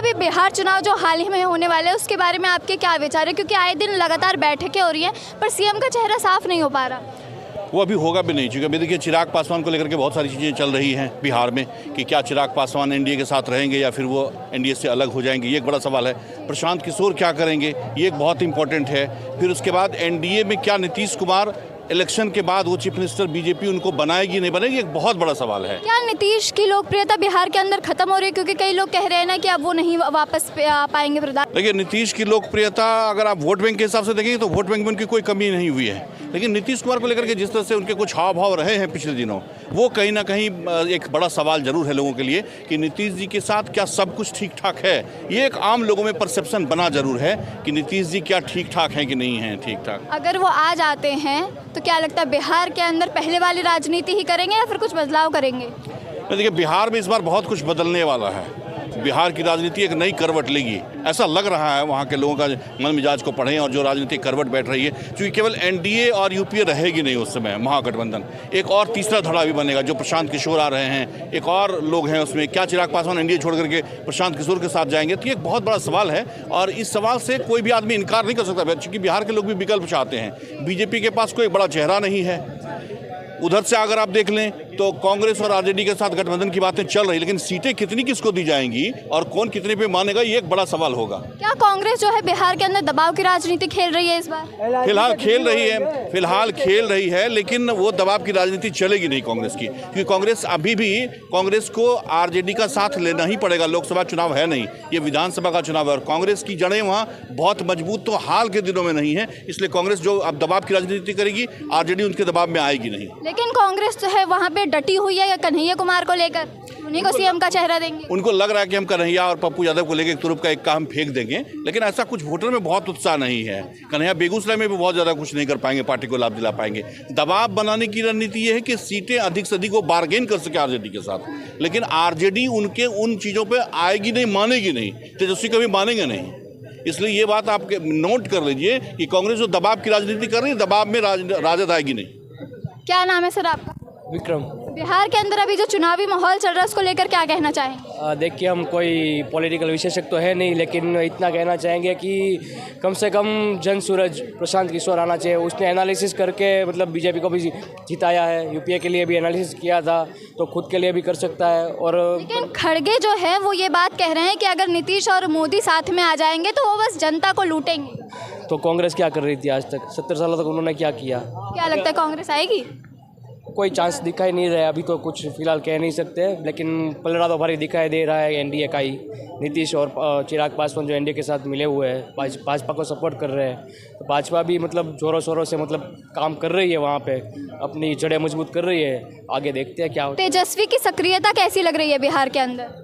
अभी बिहार चुनाव जो हाल ही में होने वाले हैं उसके बारे में आपके क्या विचार है, क्योंकि आए दिन लगातार बैठकें हो रही हैं पर सीएम का चेहरा साफ नहीं हो पा रहा। वो अभी होगा भी नहीं, क्योंकि अभी देखिए चिराग पासवान को लेकर के बहुत सारी चीज़ें चल रही हैं बिहार में कि क्या चिराग पासवान एनडीए के साथ रहेंगे या फिर वो एनडीए से अलग हो जाएंगे, ये एक बड़ा सवाल है। प्रशांत किशोर क्या करेंगे, ये एक बहुत इंपॉर्टेंट है। फिर उसके बाद एनडीए में क्या नीतीश कुमार इलेक्शन के बाद वो चीफ मिनिस्टर बीजेपी उनको बनाएगी नहीं बनाएगी, एक बहुत बड़ा सवाल है। क्या नीतीश की लोकप्रियता बिहार के अंदर खत्म हो रही है, क्योंकि कई लोग कह रहे हैं ना कि अब वो नहीं वापस आ पाएंगे प्रधान। देखिए नीतीश की लोकप्रियता अगर आप वोट बैंक के हिसाब से देखेंगे तो वोट बैंक में उनकी कोई कमी नहीं हुई है, लेकिन नीतीश कुमार को लेकर के जिस तरह से उनके कुछ हाव भाव रहे हैं पिछले दिनों, वो कहीं ना कहीं एक बड़ा सवाल जरूर है लोगों के लिए कि नीतीश जी के साथ क्या सब कुछ ठीक ठाक है। ये एक आम लोगों में परसेप्शन बना जरूर है कि नीतीश जी क्या ठीक ठाक हैं कि नहीं है ठीक ठाक। अगर वो आ जाते हैं तो क्या लगता है बिहार के अंदर पहले वाली राजनीति ही करेंगे या फिर कुछ बदलाव करेंगे? देखिए बिहार में इस बार बहुत कुछ बदलने वाला है। बिहार की राजनीति एक नई करवट लेगी, ऐसा लग रहा है। वहाँ के लोगों का मन मिजाज को पढ़ें और जो राजनीतिक करवट बैठ रही है, क्योंकि केवल एनडीए और यूपीए रहेगी नहीं उस समय, महागठबंधन एक और तीसरा धड़ा भी बनेगा। जो प्रशांत किशोर आ रहे हैं, एक और लोग हैं उसमें, क्या चिराग पासवान एनडीए छोड़ करके प्रशांत किशोर के साथ जाएंगे, तो ये एक बहुत बड़ा सवाल है। और इस सवाल से कोई भी आदमी इनकार नहीं कर सकता, क्योंकि बिहार के लोग भी विकल्प चाहते हैं। बीजेपी के पास कोई बड़ा चेहरा नहीं है। उधर से अगर आप देख लें तो कांग्रेस और आरजेडी के साथ गठबंधन की बातें चल रही, लेकिन सीटें कितनी किसको दी जाएंगी और कौन कितने पे मानेगा, ये एक बड़ा सवाल होगा। क्या कांग्रेस जो है बिहार के अंदर दबाव की राजनीति खेल रही है इस बार? फिलहाल खेल रही है, लेकिन वो दबाव की राजनीति चलेगी नहीं कांग्रेस की, क्योंकि कांग्रेस अभी भी कांग्रेस को आरजेडी का साथ लेना ही पड़ेगा। लोकसभा चुनाव है नहीं, ये विधानसभा का चुनाव है और कांग्रेस की जड़ें वहाँ बहुत मजबूत तो हाल के दिनों में नहीं है। इसलिए कांग्रेस जो अब दबाव की राजनीति करेगी, आरजेडी उनके दबाव में आएगी नहीं। लेकिन कांग्रेस जो है वहाँ पे डटी हुई है या कन्हैया कुमार को लेकर, उन्हीं को सीएम का चेहरा देंगे। उनको लग रहा है कि हम कन्हैया और पप्पू यादव को लेकर तुरुप का एक काम फेंक देंगे, लेकिन ऐसा कुछ वोटर में बहुत उत्साह नहीं है। कन्हैया बेगूसराय में भी बहुत ज़्यादा कुछ नहीं कर पाएंगे, पार्टी को लाभ दिला पाएंगे। दबाव बनाने की रणनीति ये है कि सीटें अधिक से अधिक वो बार्गेन कर सके आरजेडी के साथ, लेकिन आरजेडी उनके उन चीज़ों पर आएगी नहीं, मानेगी नहीं। तेजस्वी कभी मानेंगे नहीं। इसलिए ये बात आप नोट कर लीजिए कि कांग्रेस जो दबाव की राजनीति कर रही है, दबाव में राजद आएगी नहीं। क्या नाम है सर आपका? विक्रम। बिहार के अंदर अभी जो चुनावी माहौल चल रहा है उसको लेकर क्या कहना चाहेंगे? देखिए हम कोई पॉलिटिकल विशेषज्ञ तो है नहीं, लेकिन इतना कहना चाहेंगे कि कम से कम जन सूरज प्रशांत किशोर आना चाहिए। उसने एनालिसिस करके मतलब बीजेपी को भी जिताया है, यूपीए के लिए भी एनालिसिस किया था, तो खुद के लिए भी कर सकता है। और लेकिन खड़गे जो है वो ये बात कह रहे हैं कि अगर नीतीश और मोदी साथ में आ जाएंगे तो वो बस जनता को लूटेंगे। तो कांग्रेस क्या कर रही थी आज तक? 70 सालों तक उन्होंने क्या किया? क्या लगता है कांग्रेस आएगी? कोई चांस दिखाई नहीं रहा अभी, तो कुछ फिलहाल कह नहीं सकते, लेकिन पलड़ा तो भारी दिखाई दे रहा है एनडीए का ही। नीतीश और चिराग पासवान जो एनडीए के साथ मिले हुए हैं, भाजपा को सपोर्ट कर रहे हैं, तो भाजपा भी मतलब जोरों शोरों से मतलब काम कर रही है, वहाँ पे अपनी जड़ें मजबूत कर रही है। आगे देखते हैं क्या होता है। तेजस्वी की सक्रियता कैसी लग रही है बिहार के अंदर?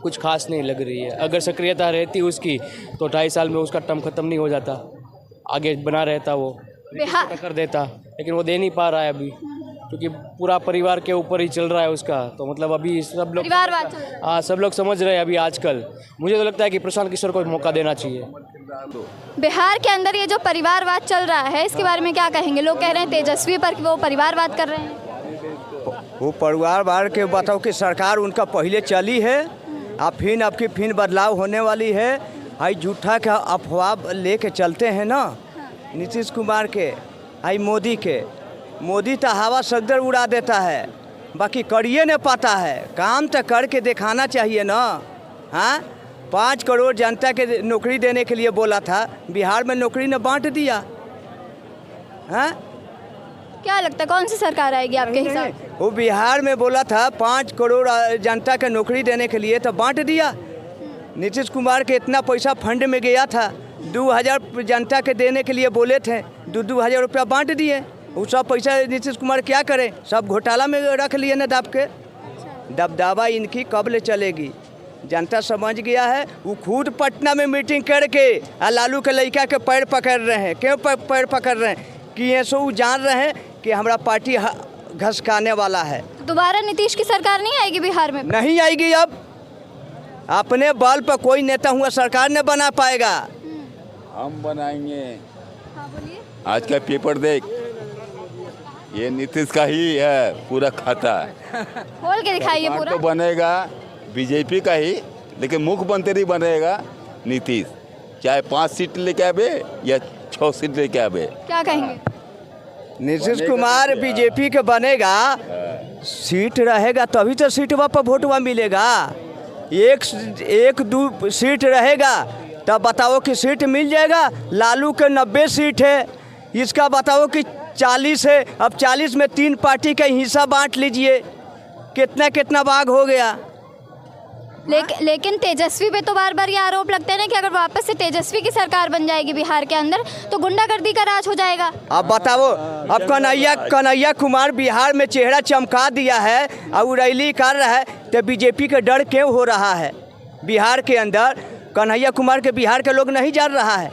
कुछ खास नहीं लग रही है। अगर सक्रियता रहती उसकी तो 2.5 साल में उसका टर्म खत्म नहीं हो जाता, आगे बना रहता, वो बिहार कर देता, लेकिन वो दे नहीं पा रहा है अभी, क्योंकि पूरा परिवार के ऊपर ही चल रहा है उसका। तो मतलब अभी सब लोग परिवारवाद चल रहा है। हाँ, सब लोग समझ रहे हैं अभी आजकल। मुझे तो लगता है कि प्रशांत किशोर को मौका देना चाहिए। बिहार के अंदर ये जो परिवारवाद चल रहा है इसके बारे में क्या कहेंगे? लोग कह रहे हैं तेजस्वी पर कि वो परिवारवाद कर रहे हैं। वो परिवारवाद के बताओ कि सरकार उनका पहले चली है, अब फिर बदलाव होने वाली है। हाई झूठा का अफवाह लेके चलते हैं ना नीतीश कुमार के, हाई मोदी तो हवा सगदर उड़ा देता है, बाकी करिए नहीं पाता है। काम तो करके दिखाना चाहिए ना। हाँ, 5 करोड़ जनता के नौकरी देने के लिए बोला था, बिहार में नौकरी ने बांट दिया। हाँ, क्या लगता है कौन सी सरकार आएगी आपके हिसाब से? वो बिहार में बोला था 5 करोड़ जनता के नौकरी देने के लिए, तो बांट दिया। नीतीश कुमार के इतना पैसा फंड में गया था, 2000 जनता के देने के लिए बोले थे, 2-2 रुपया बांट दिए। वो सब पैसा नीतीश कुमार क्या करें, सब घोटाला में रख लिए ना दाब के। दबदबा इनकी कब ले चलेगी, जनता समझ गया है। वो खुद पटना में मीटिंग करके लालू के लड़का के पैर पकड़ रहे हैं। क्यों पैर पकड़ रहे हैं? कि ये सो जान रहे हैं कि हमारा पार्टी घसकाने वाला है। दोबारा नीतीश की सरकार नहीं आएगी बिहार में? नहीं आएगी। अब अपने बल पर कोई नेता हुआ सरकार ने बना पाएगा। हम बनाएंगे। हाँ बोलिए। आज का पेपर देख, ये नीतीश का ही है पूरा खाता। खोल के दिखाइए सरकार पूरा। तो बनेगा बीजेपी का ही, लेकिन मुख्यमंत्री बनेगा नीतीश, चाहे 5 सीट लेके आवे या 6 सीट लेके आवे। क्या कहेंगे? नीतीश कुमार बीजेपी के बनेगा, सीट रहेगा तभी तो सीटवा पर वोटवा मिलेगा। एक दो सीट रहेगा तब बताओ कि सीट मिल जाएगा। लालू के 90 सीट है, इसका बताओ कि 40 है। अब 40 में 3 पार्टी का हिस्सा बांट लीजिए, कितना कितना भाग हो गया। लेकिन तेजस्वी पे तो बार बार ये आरोप लगते हैं ना कि अगर वापस से तेजस्वी की सरकार बन जाएगी बिहार के अंदर तो गुंडागर्दी का राज हो जाएगा। अब बताओ, अब कन्हैया कुमार बिहार में चेहरा चमका दिया है और रैली कर रहा है, तो बीजेपी का डर क्यों हो रहा है? बिहार के अंदर कन्हैया कुमार के बिहार के लोग नहीं जान रहा है।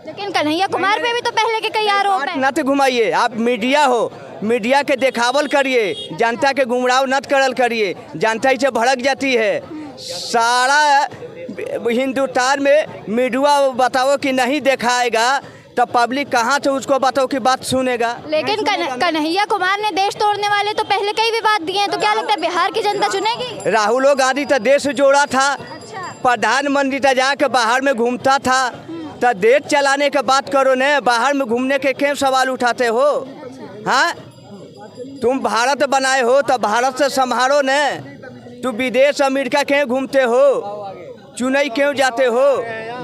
लेकिन कन्हैया कुमार पे भी तो पहले के कई आरोप हैं। नत घुमाइए, आप मीडिया हो, मीडिया के देखावल करिए, जनता के गुमराह नत करल करिए, जनता इसे भड़क जाती है। सारा हिंदुस्तान में मीडिया बताओ कि नहीं दिखाएगा तो पब्लिक कहाँ से उसको बताओ कि बात सुनेगा। लेकिन कन्हैया कुमार ने देश तोड़ने वाले तो पहले कई विवाद दिए हैं, तो क्या लगता है बिहार की जनता चुनेगी? राहुल गांधी तो देश जोड़ा था। प्रधानमंत्री तो जाके बाहर में घूमता था, तो देश चलाने की बात करो न, बाहर में घूमने के क्यों सवाल उठाते हो? हाँ, तुम भारत बनाए हो तो भारत से संभालो न। तू विदेश अमेरिका क्यों घूमते हो? चुनाई क्यों जाते हो?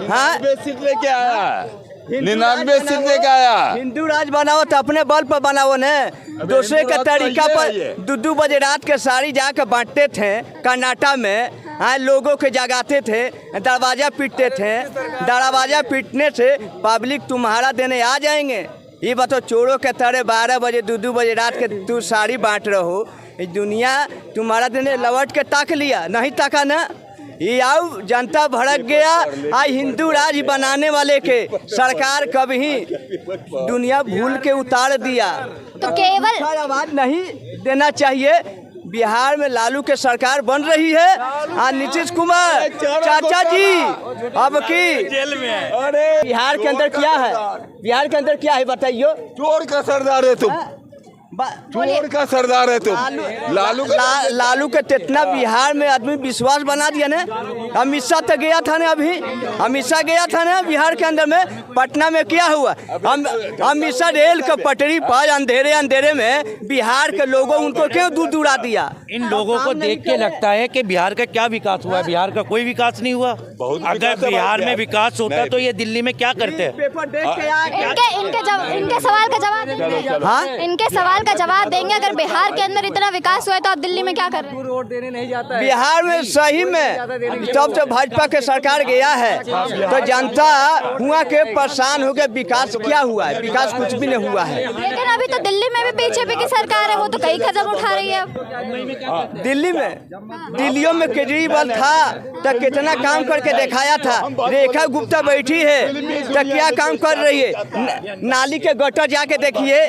हाँ, 99 सीट लेके आया, 99 सीट लेके आया। हिंदू राज बनाओ तो अपने बल पर बनाओ न। दूसरे के तरीका पर 2 बजे रात के साड़ी जाकर बांटते थे कर्नाटक में। हाँ, लोगों के जगाते थे, दरवाजा पीटते थे। दरवाजा पीटने से पब्लिक तुम्हारा देने आ जाएंगे। ये बताओ, चोरों के तरह 12 बजे 2 बजे रात के तू साड़ी बांट रहो, दुनिया तुम्हारा देने लौट के ताक लिया? नहीं ताका ना। ये आओ, जनता भड़क गया। आज हिंदू राज बनाने वाले के सरकार कभी दुनिया भूल के उतार दिया। तो केवल आवाज नहीं देना चाहिए। बिहार में लालू के सरकार बन रही है। नीतीश कुमार चाचा जी अब की जेल में है। अरे बिहार के अंदर क्या है? बिहार के अंदर क्या है बताइए? चोर का सरदार है तुम, चोर का सरदार है तुम। लालू के तितना बिहार में आदमी विश्वास बना दिया ना। अमित शाह तो गया था ना, अभी अमित शाह गया था ना बिहार के अंदर में। पटना में क्या हुआ? अमित शाह रेल के पटरी पर अंधेरे में बिहार के लोगों उनको क्यों दूर दूरा दिया? इन लोगों को देख के लगता है कि बिहार का क्या विकास हुआ है? बिहार का कोई विकास नहीं हुआ। अगर बिहार में विकास होता तो ये दिल्ली में क्या करते हैं? पेपर देख के इनके सवाल का जवाब देंगे। हाँ, इनके सवाल का जवाब देंगे। अगर बिहार के अंदर इतना विकास हुआ है तो आप दिल्ली में क्या कर रहे हैं? वोट देने नहीं जाता है बिहार में सही में जब से भाजपा के सरकार गया है तो जनता हुआ के परेशान हो गए। विकास क्या हुआ है? विकास कुछ भी नहीं हुआ है। लेकिन अभी तो दिल्ली में भी बीजेपी की सरकार है, वो तो कई कदम उठा रही है अब। दिल्लियों में केजरीवाल था तो कितना काम करके दिखाया था। रेखा गुप्ता बैठी है तो क्या काम कर रही है? नाली के गटर जाके देखिए,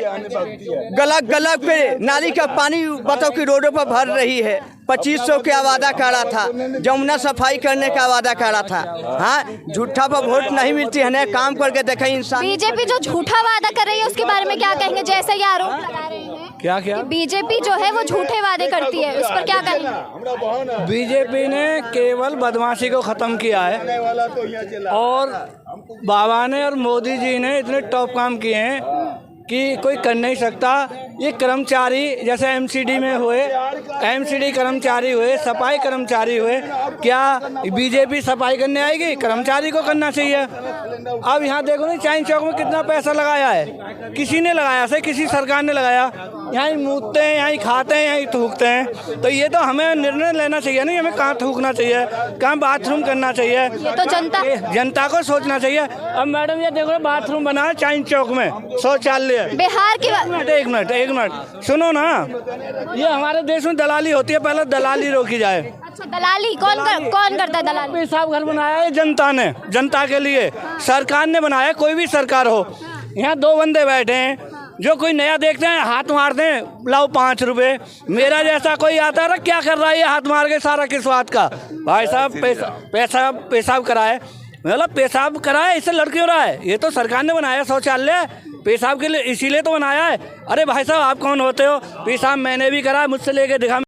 गलत पे नाली का पानी बताओ कि रोडों पर भर रही है। 2500 का वादा करा था, जमुना सफाई करने का वादा करा था। हाँ, झूठा पर वोट नहीं मिलती है ना, काम करके देखा इंसान। बीजेपी जो झूठा वादा कर रही है उसके बारे में क्या कहेंगे? जैसे ये आरोप लगा रहे हैं क्या बीजेपी जो है वो झूठे वादे करती है, उस पर क्या कहेंगे? बीजेपी ने केवल बदमाशी को ख़त्म किया है और बाबा ने और मोदी जी ने इतने टॉप काम किए हैं कि कोई कर नहीं सकता। ये कर्मचारी जैसे एमसीडी में हुए, एमसीडी कर्मचारी हुए, सफाई कर्मचारी हुए, क्या बीजेपी सफाई करने आएगी? कर्मचारी को करना चाहिए। अब यहाँ देखो ना, चांद चौक में कितना पैसा लगाया है, किसी ने लगाया से, किसी सरकार ने लगाया। यहाँ ही मूतते हैं, यहाँ ही खाते हैं, यहाँ ही थूकते हैं। तो ये तो हमें निर्णय लेना चाहिए नहीं, हमें कहाँ थूकना चाहिए, कहाँ बाथरूम करना चाहिए, ये तो जनता को सोचना चाहिए। अब मैडम ये देखो, बाथरूम बना है चांद चौक में, शौचालय। बिहार की एक मिनट सुनो ना, ये हमारे देश में दलाली होती है, पहले दलाली रोकी जाए। अच्छा, दलाली कौन करता है? दलाली पेशाब घर बनाया है जनता ने, जनता के लिए सरकार ने बनाया। कोई भी सरकार हो, यहाँ 2 बंदे बैठे हैं, जो कोई नया देखते हैं हाथ मारते हैं, लाओ 5 रुपए। मेरा जैसा कोई आता है, क्या कर रहा है ये हाथ मार के, सारा किस बात का? भाई साहब पेशाब कराए, मतलब पेशाब कराए, इससे लड़ क्यों रहा है? ये तो सरकार ने बनाया शौचालय पेशाब के लिए, इसीलिए तो बनाया है। अरे भाई साहब, आप कौन होते हो? पेशाब मैंने भी करा, मुझसे लेके दिखा।